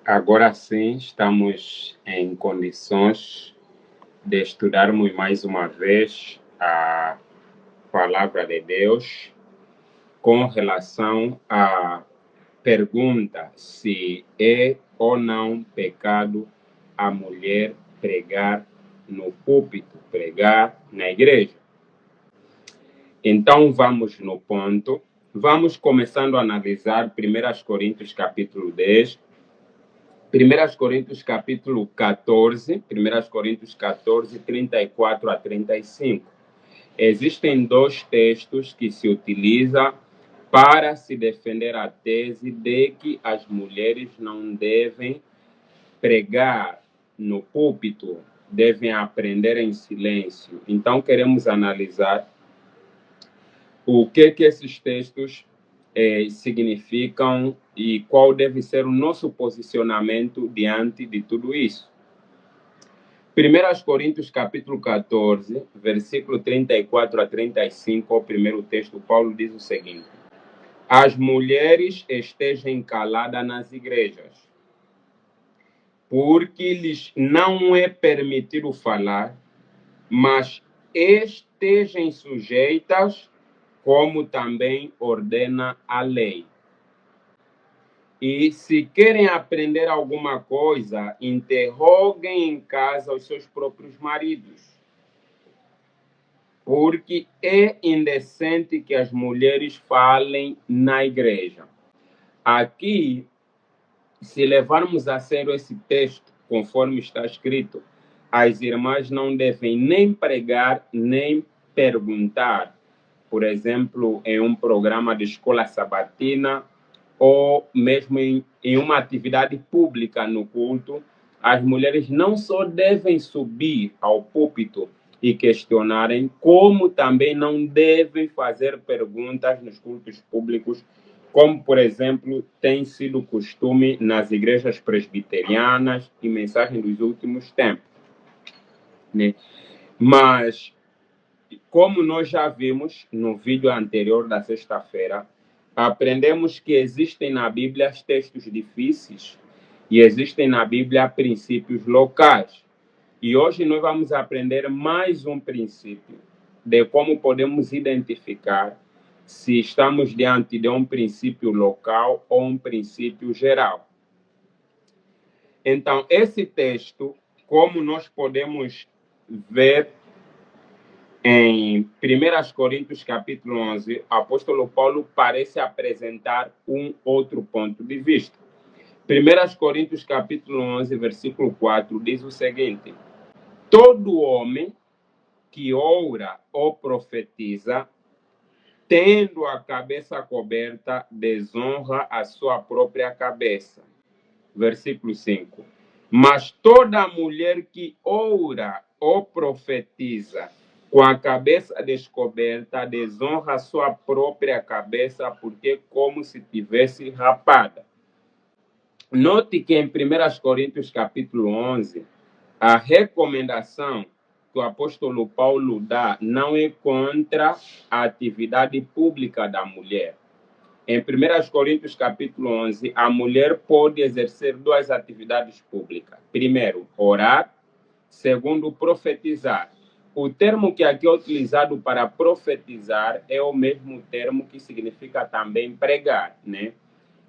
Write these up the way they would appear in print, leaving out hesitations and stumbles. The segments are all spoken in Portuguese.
Agora sim, estamos em condições de estudarmos mais uma vez a palavra de Deus com relação à pergunta se é ou não pecado a mulher pregar no púlpito, pregar na igreja. Então vamos no ponto. Vamos começando a analisar 1 Coríntios capítulo 10, 1 Coríntios capítulo 14, 1 Coríntios 14, 34 a 35. Existem dois textos que se utilizam para se defender a tese de que as mulheres não devem pregar no púlpito, devem aprender em silêncio. Então queremos analisar o que esses textos significam e qual deve ser o nosso posicionamento diante de tudo isso. 1 Coríntios capítulo 14, versículo 34 a 35, o primeiro texto, Paulo diz o seguinte: as mulheres estejam caladas nas igrejas, porque lhes não é permitido falar, mas estejam sujeitas, como também ordena a lei. E se querem aprender alguma coisa, interroguem em casa os seus próprios maridos, porque é indecente que as mulheres falem na igreja. Aqui, se levarmos a sério esse texto, conforme está escrito, as irmãs não devem nem pregar, nem perguntar. Por exemplo, em um programa de escola sabatina, ou mesmo em uma atividade pública no culto, as mulheres não só devem subir ao púlpito e questionarem, como também não devem fazer perguntas nos cultos públicos, como, por exemplo, tem sido costume nas igrejas presbiterianas e mensagens dos últimos tempos, né? Mas, como nós já vimos no vídeo anterior da sexta-feira, aprendemos que existem na Bíblia textos difíceis e existem na Bíblia princípios locais. E hoje nós vamos aprender mais um princípio de como podemos identificar se estamos diante de um princípio local ou um princípio geral. Então, esse texto, como nós podemos ver em 1 Coríntios capítulo 11, o apóstolo Paulo parece apresentar um outro ponto de vista. 1 Coríntios capítulo 11, versículo 4, diz o seguinte: todo homem que ora ou profetiza, tendo a cabeça coberta, desonra a sua própria cabeça. Versículo 5. Mas toda mulher que ora ou profetiza com a cabeça descoberta, desonra a sua própria cabeça, porque é como se tivesse rapada. Note que em 1 Coríntios capítulo 11, a recomendação que o apóstolo Paulo dá não é contra a atividade pública da mulher. Em 1 Coríntios capítulo 11, a mulher pode exercer duas atividades públicas. Primeiro, orar. Segundo, profetizar. O termo que aqui é utilizado para profetizar é o mesmo termo que significa também pregar, né?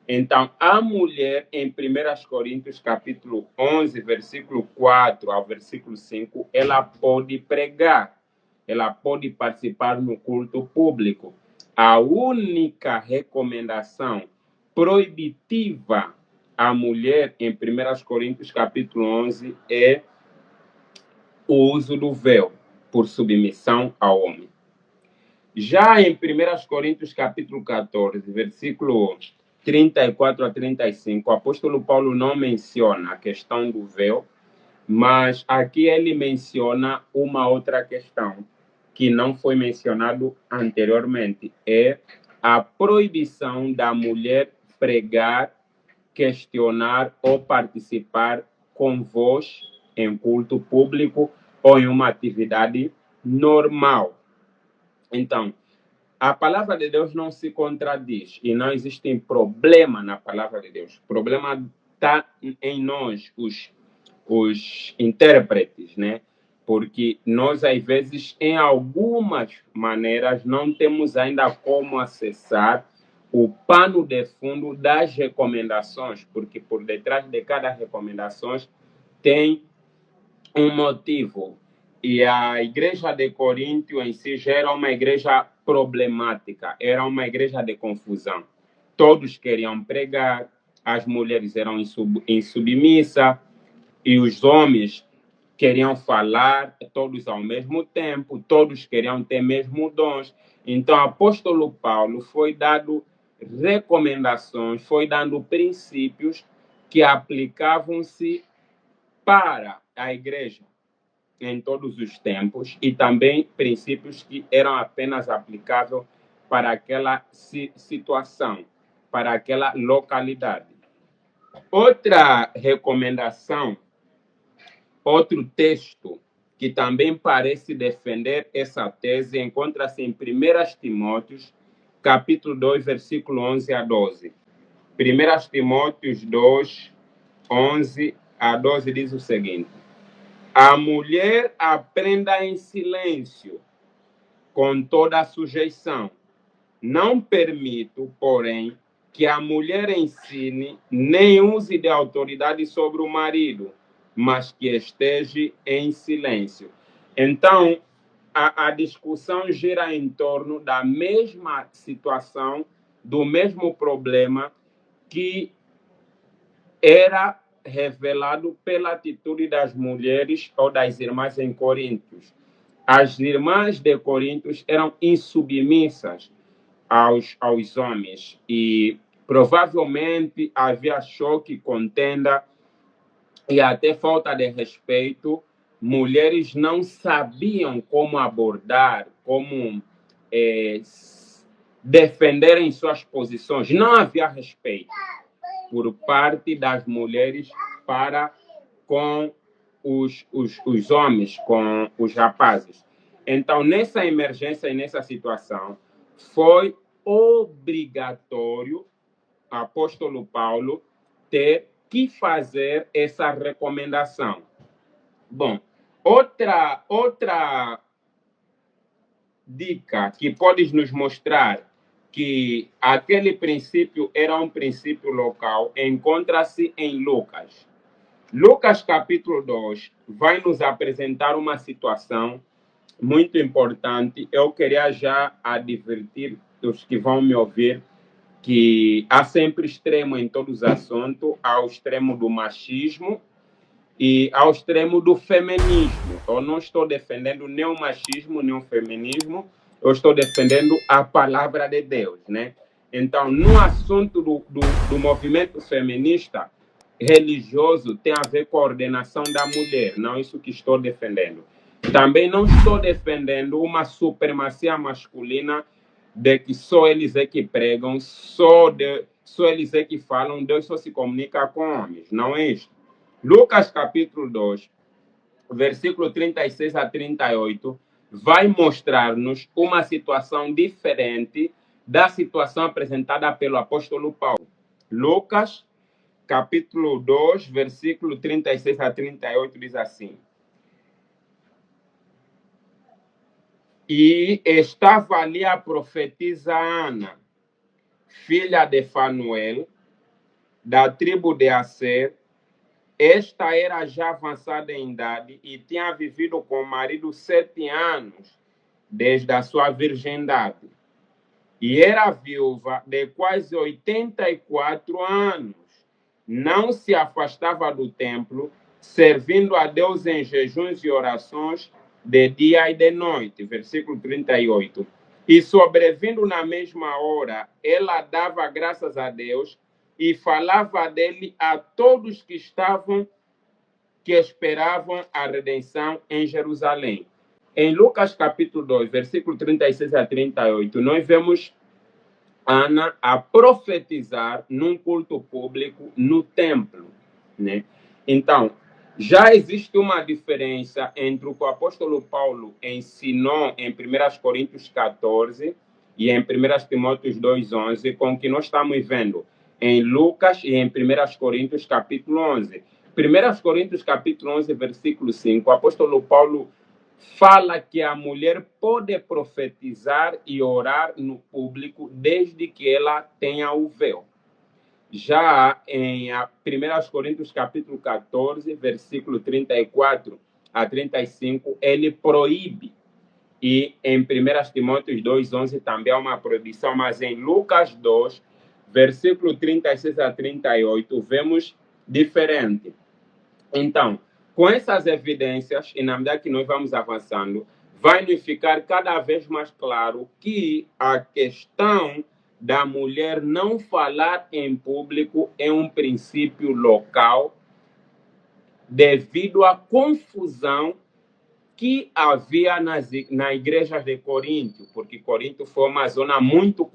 Então, a mulher, em 1 Coríntios capítulo 11, versículo 4 ao versículo 5, ela pode pregar, ela pode participar no culto público. A única recomendação proibitiva à mulher, em 1 Coríntios capítulo 11, é o uso do véu, por submissão ao homem. Já em 1 Coríntios capítulo 14, versículo 34 a 35, o apóstolo Paulo não menciona a questão do véu, mas aqui ele menciona uma outra questão que não foi mencionado anteriormente, é a proibição da mulher pregar, questionar ou participar com voz em culto público ou em uma atividade normal. Então, a palavra de Deus não se contradiz e não existe problema na palavra de Deus. O problema está em nós, os intérpretes, né? Porque nós, às vezes, em algumas maneiras, não temos ainda como acessar o pano de fundo das recomendações, porque por detrás de cada recomendação tem um motivo. E a igreja de Corinto em si já era uma igreja problemática, era uma igreja de confusão. Todos queriam pregar, as mulheres eram insubmissas e os homens queriam falar todos ao mesmo tempo, todos queriam ter mesmo dons. Então, o apóstolo Paulo foi dando recomendações, foi dando princípios que aplicavam-se para a igreja em todos os tempos e também princípios que eram apenas aplicáveis para aquela situação, para aquela localidade. Outra recomendação, outro texto que também parece defender essa tese encontra-se em 1 Timóteo, capítulo 2, versículo 11 a 12. 1 Timóteo 2, 11 a 12 diz o seguinte: a mulher aprenda em silêncio, com toda a sujeição. Não permito, porém, que a mulher ensine nem use de autoridade sobre o marido, mas que esteja em silêncio. Então, a discussão gira em torno da mesma situação, do mesmo problema que era revelado pela atitude das mulheres ou das irmãs em Coríntios. As irmãs de Coríntios eram insubmissas aos homens e provavelmente havia choque, contenda e até falta de respeito. Mulheres não sabiam como abordar, como defenderem suas posições. Não havia respeito por parte das mulheres para com os homens, com os rapazes. Então, nessa emergência e nessa situação, foi obrigatório o apóstolo Paulo ter que fazer essa recomendação. Bom, outra dica que pode nos mostrar que aquele princípio era um princípio local encontra-se em Lucas. Lucas capítulo 2 vai nos apresentar uma situação muito importante. Eu queria já advertir os que vão me ouvir que há sempre extremo em todos os assuntos, há o extremo do machismo e ao extremo do feminismo. Eu não estou defendendo nem o machismo, nem o feminismo, eu estou defendendo a palavra de Deus, né? Então, no assunto do movimento feminista, religioso tem a ver com a ordenação da mulher, não isso que estou defendendo. Também não estou defendendo uma supremacia masculina de que só eles é que pregam, só eles é que falam, Deus só se comunica com homens, não é isso. Lucas capítulo 2, versículo 36 a 38, vai mostrar-nos uma situação diferente da situação apresentada pelo apóstolo Paulo. Lucas capítulo 2, versículo 36 a 38 diz assim: e estava ali a profetisa Ana, filha de Fanuel, da tribo de Aser. Esta era já avançada em idade e tinha vivido com o marido 7 anos, desde a sua virgindade. E era viúva de quase 84 anos. Não se afastava do templo, servindo a Deus em jejuns e orações de dia e de noite. Versículo 38. E sobrevindo na mesma hora, ela dava graças a Deus e falava dele a todos que esperavam a redenção em Jerusalém. Em Lucas capítulo 2, versículo 36 a 38, nós vemos Ana a profetizar num culto público no templo, né? Então, já existe uma diferença entre o que o apóstolo Paulo ensinou em 1 Coríntios 14 e em 1 Timóteo 2,11 com o que nós estamos vendo. em Lucas e em 1 Coríntios capítulo 11. 1 Coríntios capítulo 11, versículo 5, o apóstolo Paulo fala que a mulher pode profetizar e orar no público desde que ela tenha o véu. Já em 1 Coríntios capítulo 14, versículo 34 a 35, ele proíbe. E em 1 Timóteo 2,11 também há uma proibição, mas em Lucas 2, versículo 36 a 38, vemos diferente. Então, com essas evidências, e na medida que nós vamos avançando, vai nos ficar cada vez mais claro que a questão da mulher não falar em público é um princípio local devido à confusão que havia nas igrejas de Corinto, porque Corinto foi uma zona muito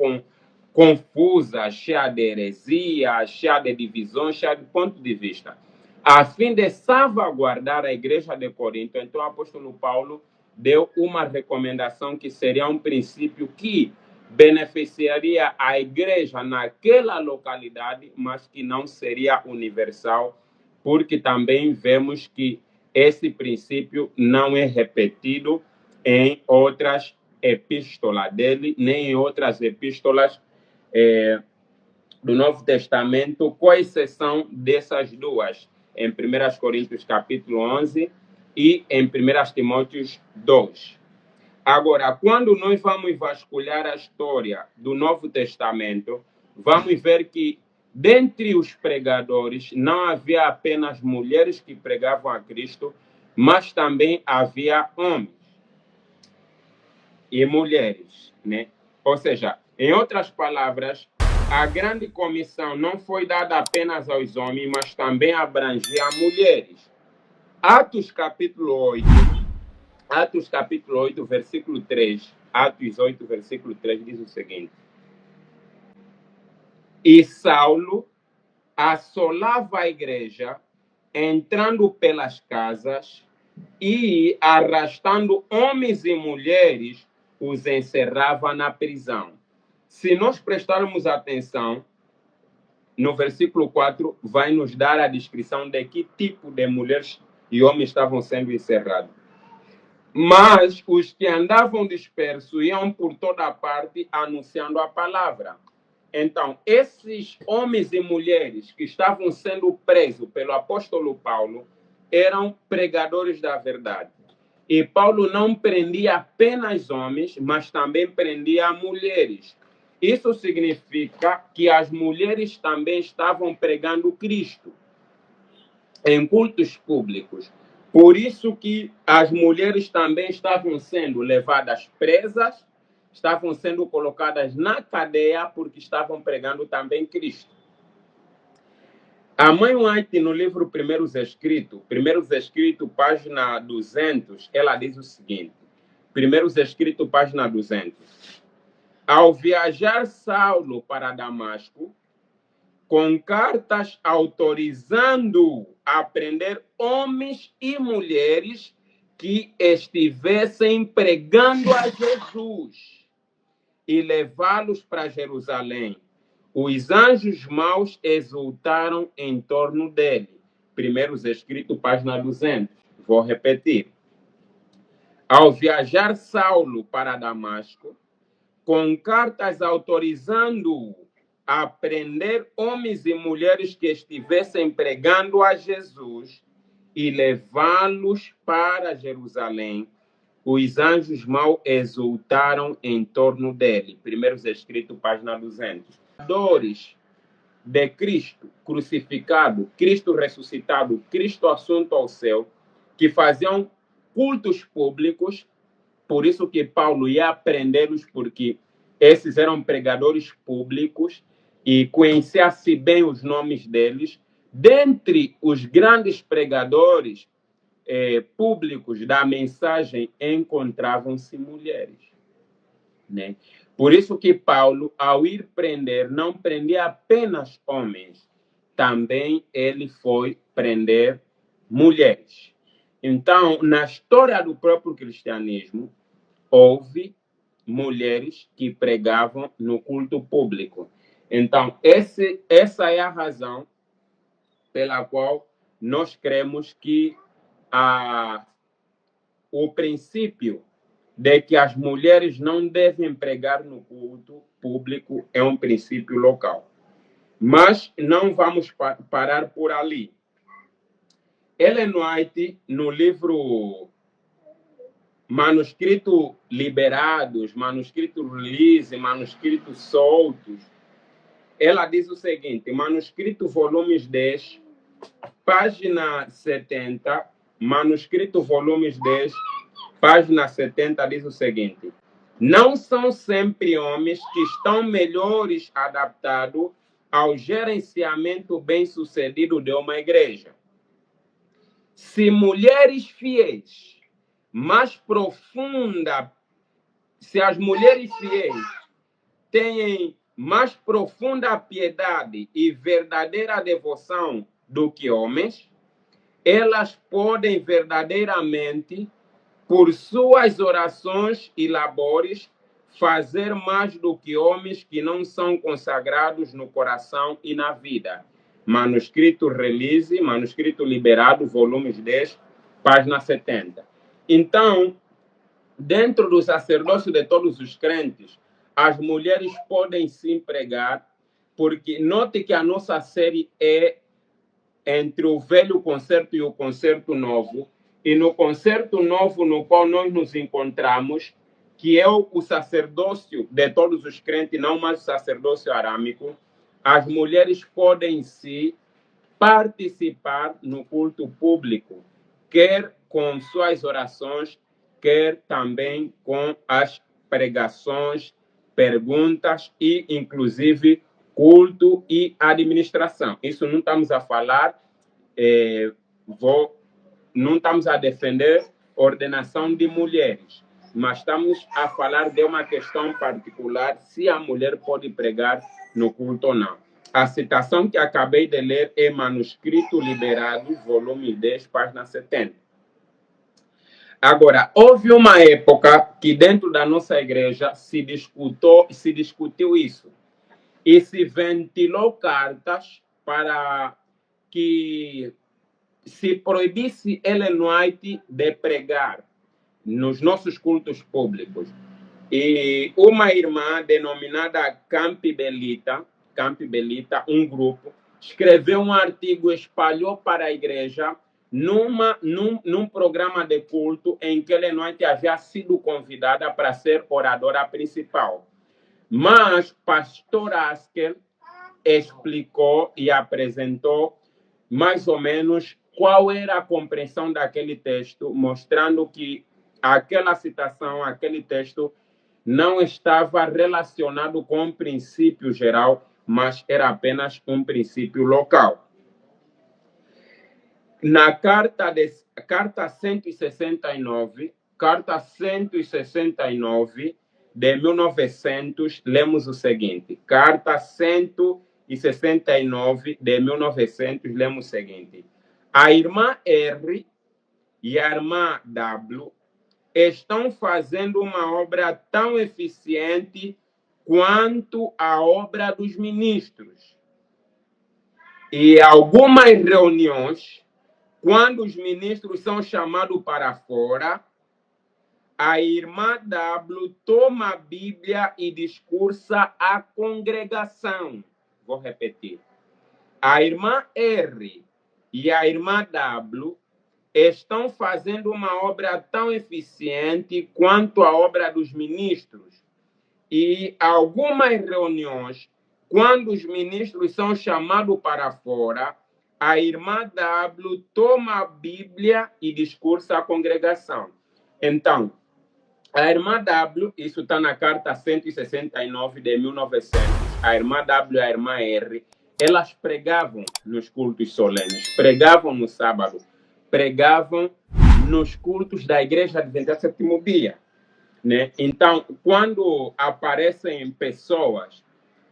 confusa, cheia de heresia, cheia de divisões, cheia de ponto de vista. A fim de salvaguardar a igreja de Corinto, então o apóstolo Paulo deu uma recomendação que seria um princípio que beneficiaria a igreja naquela localidade, mas que não seria universal, porque também vemos que esse princípio não é repetido em outras epístolas dele, nem em outras epístolas do Novo Testamento, com exceção dessas duas, em 1 Coríntios capítulo 11 e em 1 Timóteo 2. Agora, quando nós vamos vasculhar a história do Novo Testamento, vamos ver que dentre os pregadores não havia apenas mulheres que pregavam a Cristo, mas também havia homens e mulheres, né? Ou seja, em outras palavras, a grande comissão não foi dada apenas aos homens, mas também abrangia mulheres. Atos capítulo 8, versículo 3. Atos 8, versículo 3 diz o seguinte: E Saulo assolava a igreja, entrando pelas casas e, arrastando homens e mulheres, os encerrava na prisão. Se nós prestarmos atenção, no versículo 4, vai nos dar a descrição de que tipo de mulheres e homens estavam sendo encerrados. Mas os que andavam dispersos iam por toda parte anunciando a palavra. Então, esses homens e mulheres que estavam sendo presos pelo apóstolo Paulo eram pregadores da verdade. E Paulo não prendia apenas homens, mas também prendia mulheres. Isso significa que as mulheres também estavam pregando Cristo em cultos públicos. Por isso que as mulheres também estavam sendo levadas presas, estavam sendo colocadas na cadeia porque estavam pregando também Cristo. A mãe White, no livro Primeiros Escritos, página 200, ela diz o seguinte: Primeiros Escritos, página 200. Ao viajar Saulo para Damasco, com cartas autorizando a prender homens e mulheres que estivessem pregando a Jesus e levá-los para Jerusalém. Os anjos maus exultaram em torno dele. Primeiros Escritos, página 200. Vou repetir. Ao viajar Saulo para Damasco, com cartas autorizando a prender homens e mulheres que estivessem pregando a Jesus e levá-los para Jerusalém, os anjos maus exultaram em torno dele. Primeiros Escritos, página 200. Dores de Cristo crucificado, Cristo ressuscitado, Cristo assunto ao céu, que faziam cultos públicos. Por isso que Paulo ia prendê-los, porque esses eram pregadores públicos e conhecia-se bem os nomes deles. Dentre os grandes pregadores públicos da mensagem encontravam-se mulheres, né? Por isso que Paulo, ao ir prender, não prendia apenas homens, também ele foi prender mulheres. Então, na história do próprio cristianismo, houve mulheres que pregavam no culto público. Então, essa é a razão pela qual nós cremos que o princípio de que as mulheres não devem pregar no culto público é um princípio local. Mas não vamos parar por ali. Ellen White, no livro Manuscrito Liberados, Manuscrito Release, Manuscritos Soltos, ela diz o seguinte, Manuscrito Volumes 10, página 70, Manuscrito Volumes 10, página 70, diz o seguinte, não são sempre homens que estão melhores adaptados ao gerenciamento bem-sucedido de uma igreja. Se mulheres fiéis, mais profunda, se as mulheres fiéis têm mais profunda piedade e verdadeira devoção do que homens, elas podem verdadeiramente, por suas orações e labores, fazer mais do que homens que não são consagrados no coração e na vida. Manuscrito Release, Manuscrito Liberado, volumes 10, página 70. Então, dentro do sacerdócio de todos os crentes, as mulheres podem sim pregar, porque note que a nossa série é entre o velho concerto e o concerto novo, e no concerto novo no qual nós nos encontramos, que é o sacerdócio de todos os crentes, não mais o sacerdócio arâmico, as mulheres podem sim participar no culto público, quer com suas orações, quer também com as pregações, perguntas e, inclusive, culto e administração. Isso não estamos a falar, não estamos a defender ordenação de mulheres, mas estamos a falar de uma questão particular, se a mulher pode pregar no culto ou não. A citação que acabei de ler é Manuscrito Liberado, volume 10, página 70. Agora, houve uma época que dentro da nossa igreja se discutiu isso e se ventilou cartas para que se proibisse Ellen White de pregar nos nossos cultos públicos. E uma irmã denominada Campi Belita, um grupo, escreveu um artigo, espalhou para a igreja num programa de culto em que Ellen White havia sido convidada para ser oradora principal. Mas pastor Asker explicou e apresentou mais ou menos qual era a compreensão daquele texto, mostrando que aquela citação, aquele texto, não estava relacionado com um princípio geral, mas era apenas um princípio local. Na carta 169 de 1900, lemos o seguinte. Carta 169 de 1900, lemos o seguinte. A irmã R e a irmã W estão fazendo uma obra tão eficiente quanto a obra dos ministros. E algumas reuniões, quando os ministros são chamados para fora, a irmã W toma a Bíblia e discursa à congregação. Vou repetir. A irmã R e a irmã W estão fazendo uma obra tão eficiente quanto a obra dos ministros. E algumas reuniões, quando os ministros são chamados para fora, a irmã W toma a Bíblia e discursa à congregação. Então, a irmã W, isso está na carta 169 de 1900, a irmã W e a irmã R, elas pregavam nos cultos solenes, pregavam no sábado, pregavam nos cultos da Igreja Adventista Sétimo Dia, né? Então, quando aparecem pessoas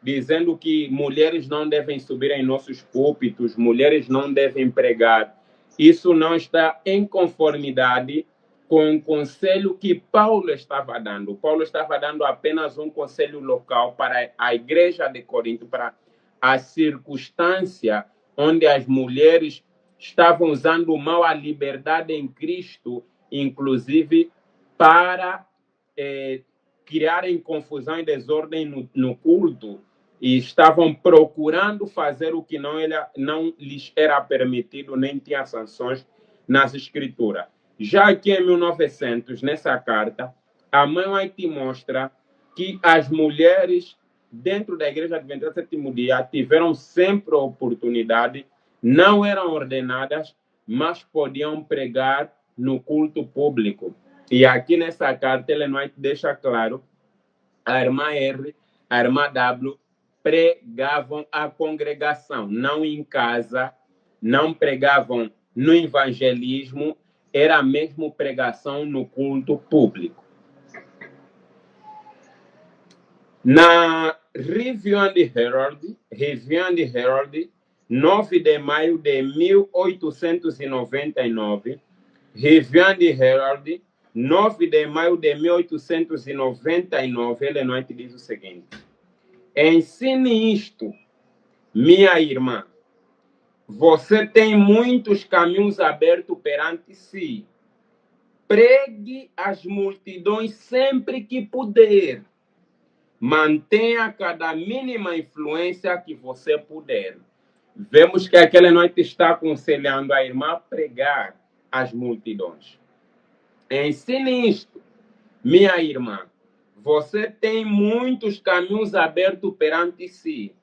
dizendo que mulheres não devem subir em nossos púlpitos, mulheres não devem pregar, isso não está em conformidade com o conselho que Paulo estava dando. Paulo estava dando apenas um conselho local para a igreja de Corinto, para a circunstância onde as mulheres estavam usando mal a liberdade em Cristo, inclusive para criarem confusão e desordem no culto, e estavam procurando fazer o que não lhes era permitido, nem tinha sanções nas escrituras. Já aqui em 1900, nessa carta, a mãe White mostra que as mulheres dentro da Igreja Adventista do Sétimo Dia tiveram sempre a oportunidade, não eram ordenadas, mas podiam pregar no culto público. E aqui nessa carta, Ellen White deixa claro, a irmã R, a irmã W, pregavam a congregação, não em casa, não pregavam no evangelismo, era mesmo pregação no culto público. Na Review and Herald, 9 de maio de 1899, Review and Herald, 9 de maio de 1899, Ellen White diz o seguinte: ensine isto, minha irmã. Você tem muitos caminhos abertos perante si. Pregue as multidões sempre que puder. Mantenha cada mínima influência que você puder. Vemos que aquela noite está aconselhando a irmã a pregar as multidões. Ensine isto, minha irmã. Você tem muitos caminhos abertos perante si.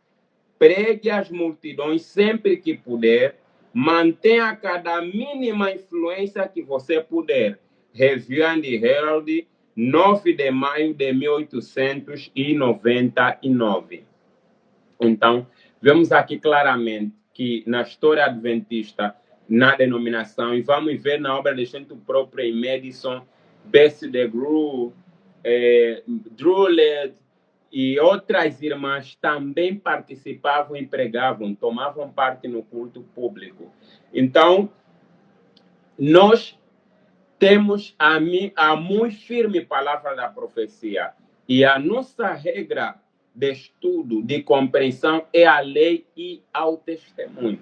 Pregue as multidões sempre que puder. Mantenha cada mínima influência que você puder. Review and Herald, 9 de maio de 1899. Então, vemos aqui claramente que na história adventista, na denominação, e vamos ver na obra de Santo próprio em Madison, Bessie DeGruy, Drulet e outras irmãs também participavam e pregavam, tomavam parte no culto público. Então, nós temos a muito firme palavra da profecia, e a nossa regra de estudo, de compreensão, é a lei e ao testemunho.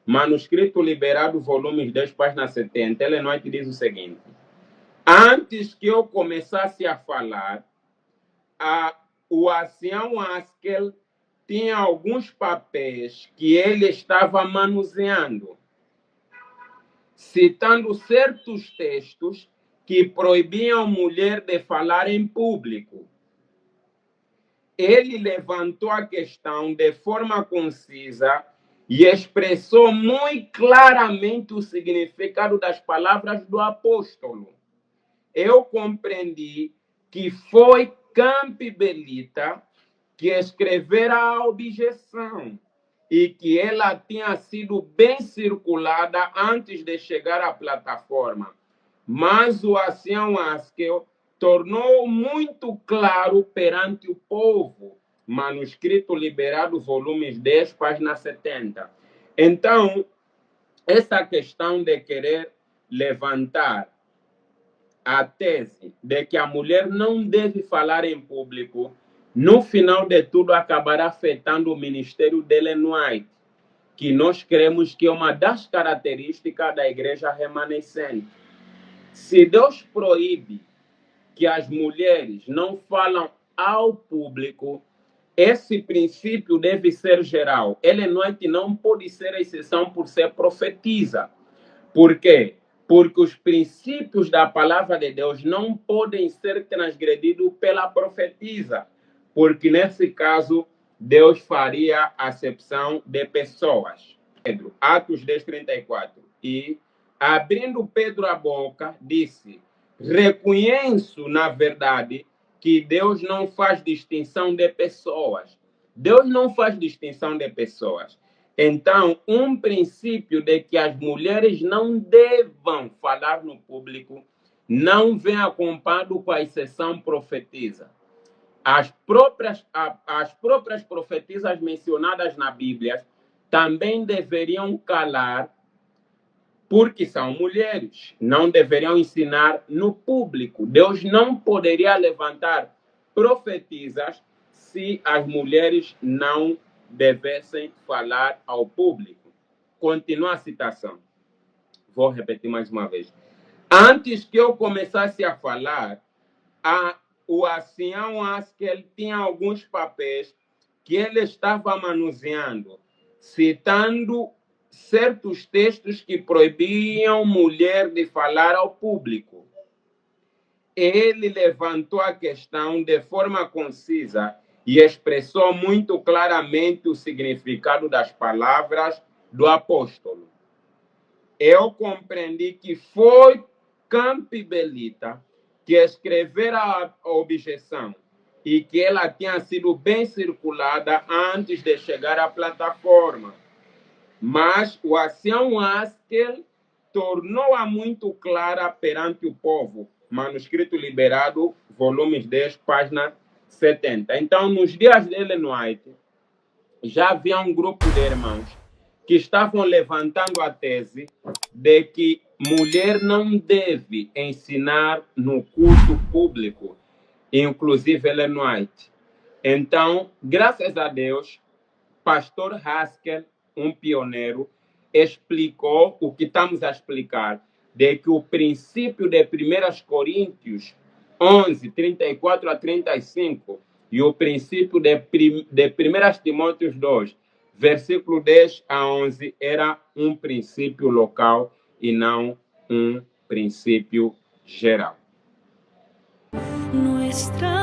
Manuscrito liberado, volume 10, página 70, Ellen White diz o seguinte: antes que eu começasse a falar, o ancião Haskell tinha alguns papéis que ele estava manuseando, citando certos textos que proibiam a mulher de falar em público. Ele levantou a questão de forma concisa e expressou muito claramente o significado das palavras do apóstolo. Eu compreendi que foi Campbellita que escrevera a objeção e que ela tinha sido bem circulada antes de chegar à plataforma. Mas o ancião Haskell tornou muito claro perante o povo. Manuscrito liberado, volumes 10, página 70. Então, essa questão de querer levantar a tese de que a mulher não deve falar em público, no final de tudo acabará afetando o ministério de Ellen White, que nós cremos que é uma das características da igreja remanescente. Se Deus proíbe que as mulheres não falam ao público, esse princípio deve ser geral. Ellen White não pode ser exceção por ser profetisa. Por quê? Porque os princípios da palavra de Deus não podem ser transgredidos pela profetisa, porque nesse caso Deus faria acepção de pessoas. Pedro, Atos 10:34. E, abrindo Pedro a boca, disse: reconheço, na verdade, que Deus não faz distinção de pessoas. Deus não faz distinção de pessoas. Então, um princípio de que as mulheres não devam falar no público não vem acompanhado com a exceção profetisa. As próprias profetisas mencionadas na Bíblia também deveriam calar porque são mulheres, não deveriam ensinar no público. Deus não poderia levantar profetisas se as mulheres não devessem falar ao público. Continua a citação. Vou repetir mais uma vez. Antes que eu começasse a falar, o ancião Haskell tinha alguns papéis que ele estava manuseando, citando certos textos que proibiam mulher de falar ao público. Ele levantou a questão de forma concisa e expressou muito claramente o significado das palavras do apóstolo. Eu compreendi que foi Campbellita que escrevera a objeção e que ela tinha sido bem circulada antes de chegar à plataforma. Mas o ancião Haskell tornou-a muito clara perante o povo. Manuscrito liberado, volumes 10, página 70. Então, nos dias de Ellen White, já havia um grupo de irmãos que estavam levantando a tese de que mulher não deve ensinar no culto público, inclusive Ellen White. Então, graças a Deus, pastor Haskell, um pioneiro, explicou o que estamos a explicar, de que o princípio de 1 Coríntios 11, 34 a 35, e o princípio de 1 Timóteos 2, versículo 10 a 11, era um princípio local e não um princípio geral. Nuestra